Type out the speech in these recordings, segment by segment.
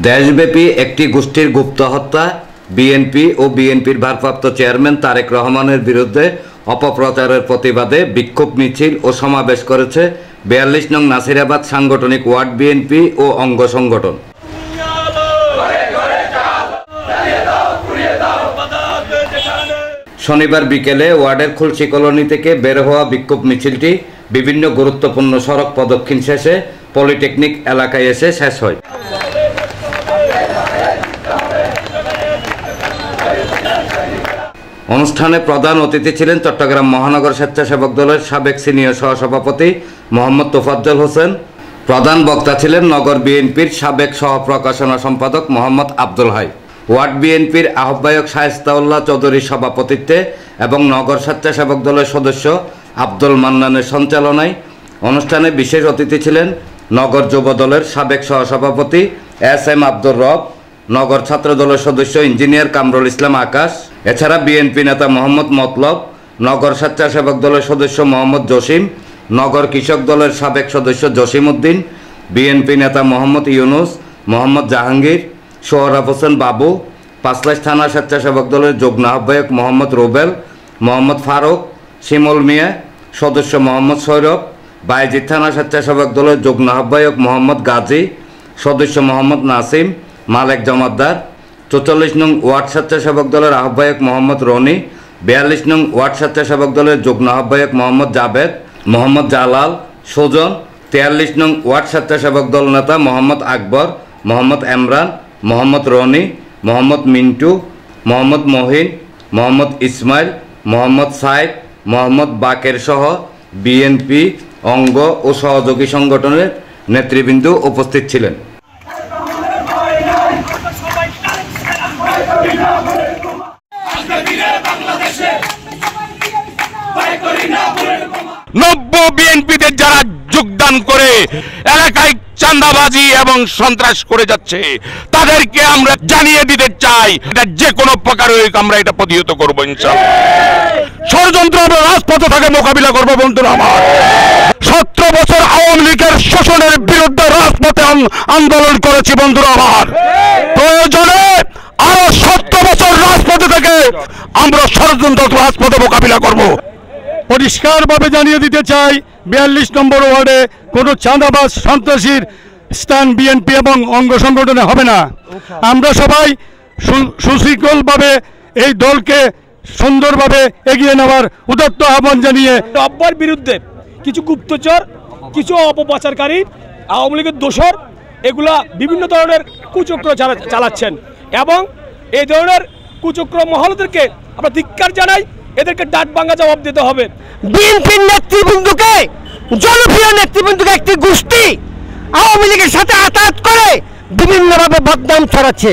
দেশব্যাপী একটি গোষ্ঠীর গুপ্ত হত্যা, বিএনপি ও বিএনপির ভারপ্রাপ্ত চেয়ারম্যান তারেক রহমানের বিরুদ্ধে অপপ্রচারের প্রতিবাদে বিক্ষোভ মিছিল ও সমাবেশ করেছে ৪২ নং নাসিরাবাদ সাংগঠনিক ওয়ার্ড বিএনপি ও অঙ্গ সংগঠন। শনিবার বিকেলে ওয়ার্ডের খুলশি কলোনি থেকে বের হওয়া বিক্ষোভ মিছিলটি বিভিন্ন গুরুত্বপূর্ণ সড়ক প্রদক্ষিণ শেষে পলিটেকনিক এলাকায় এসে শেষ হয়। অনুষ্ঠানে প্রধান অতিথি ছিলেন চট্টগ্রাম মহানগর স্বেচ্ছাসেবক দলের সাবেক সিনিয়র সহসভাপতি মোহাম্মদ তোফাজ্জল হোসেন। প্রধান বক্তা ছিলেন নগর বিএনপির সাবেক সহপ্রকাশনা সম্পাদক মোহাম্মদ আব্দুল হাই। ওয়ার্ড বিএনপির আহ্বায়ক শায়েস্তাউল্লাহ চৌধুরীর সভাপতিত্বে এবং নগর স্বেচ্ছাসেবক দলের সদস্য আব্দুল মান্নানের সঞ্চালনায় অনুষ্ঠানে বিশেষ অতিথি ছিলেন নগর যুব দলের সাবেক সহসভাপতি এস.এম. আব্দুর রব, নগর ছাত্র দলের সদস্য ইঞ্জিনিয়ার কামরুল ইসলাম আকাশ। এছাড়া বিএনপি নেতা মোহাম্মদ মতলব, নগর স্বেচ্ছাসেবক দলের সদস্য মোহাম্মদ জসিম, নগর কৃষক দলের সাবেক সদস্য জসিম উদ্দিন, বিএনপি নেতা মোহাম্মদ ইউনুস, মোহাম্মদ জাহাঙ্গীর, সোহরাব হোসেন বাবু, পাঁচলাইশ থানা স্বেচ্ছাসেবক দলের যুগ্ম আহ্বায়ক মোহাম্মদ রুবেল, মোহাম্মদ ফারুক, শিমুল মিয়া, সদস্য মোহাম্মদ সৌরভ, বাইজিৎ থানা স্বেচ্ছাসেবক দলের যুগ্ম আহ্বায়ক মোহাম্মদ গাজী, সদস্য মোহাম্মদ নাসিম, মালেক জমাদ্দার, ৪৪ নং ওয়ার্ড স্বেচ্ছাসেবক দলের আহ্বায়ক মোহাম্মদ রনি, ৪২ নং ওয়ার্ড স্বেচ্ছাসেবক দলের যুগ্ম আহ্বায়ক মোহাম্মদ জাবেদ, মোহাম্মদ জালাল, সুজন, ৪৩ নং ওয়ার্ড স্বেচ্ছাসেবক দল নেতা মোহাম্মদ আকবর, মোহাম্মদ এমরান, মোহাম্মদ রনি, মোহাম্মদ মিন্টু, মোহাম্মদ মহিন, মোহাম্মদ ইসমাইল, মোহাম্মদ সাইদ, মোহাম্মদ বাকের সহ বিএনপি অঙ্গ ও সহযোগী সংগঠনের নেতৃবৃন্দ উপস্থিত ছিলেন। নব্য বিএনপিতে যারা যোগদান করে এলাকায় চাঁদাবাজি এবং সন্ত্রাস করে যাচ্ছে তাদেরকে আমরা জানিয়ে দিতে চাই, এটা যে কোনো প্রকার আমরা এটা প্রতিহত করবো ইনশাআল্লাহ। ষড়যন্ত্র আমরা রাজপথে থেকে মোকাবিলা করবো বন্ধুরা আমার। 17 বছর আওয়ামী লীগের শোষণের বিরুদ্ধে রাজপথে আন্দোলন করেছি বন্ধুরা আমার। প্রয়োজনে আরো 17 বছর রাজপথে থেকে আমরা ষড়যন্ত্র রাজপথে মোকাবিলা করবো। পরিষ্কারভাবে জানিয়ে দিতে চাই ৪২ নম্বর ওয়ার্ডে কোনো চাঁদাবাজ সন্ত্রাসীর স্থান বিএনপি এবং অঙ্গ সংগঠনে হবে না। আমরা সবাই সুশৃঙ্খলভাবে এই দলকে সুন্দরভাবে এগিয়ে নেওয়ার উদাত্ত আহ্বান জানিয়ে আব্বার বিরুদ্ধে কিছু গুপ্তচর, কিছু অপপ্রচারকারী, আওয়ামী লীগের দোসর এগুলা বিভিন্ন ধরনের কুচক্র চালাচ্ছেন এবং এই ধরনের কুচক্র মহলদেরকে আমরা ধিক্কার জানাই। এদেরকে ডাক ভাঙা জবাব দিতে হবে। বিএনপির নেতৃবৃন্দকে, জনপ্রিয় নেতৃবৃন্দকে একটি গোষ্ঠী আওয়ামী লীগের সাথে আতাত করে বিভিন্নভাবে বদনাম ছড়াচ্ছে,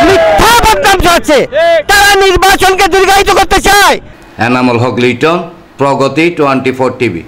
মিথ্যা বদনাম ছড়াচ্ছে। তারা নির্বাচনকে দীর্ঘায়িত করতে চায়। এনামুল হক লিটন, প্রগতি 24 টিভি।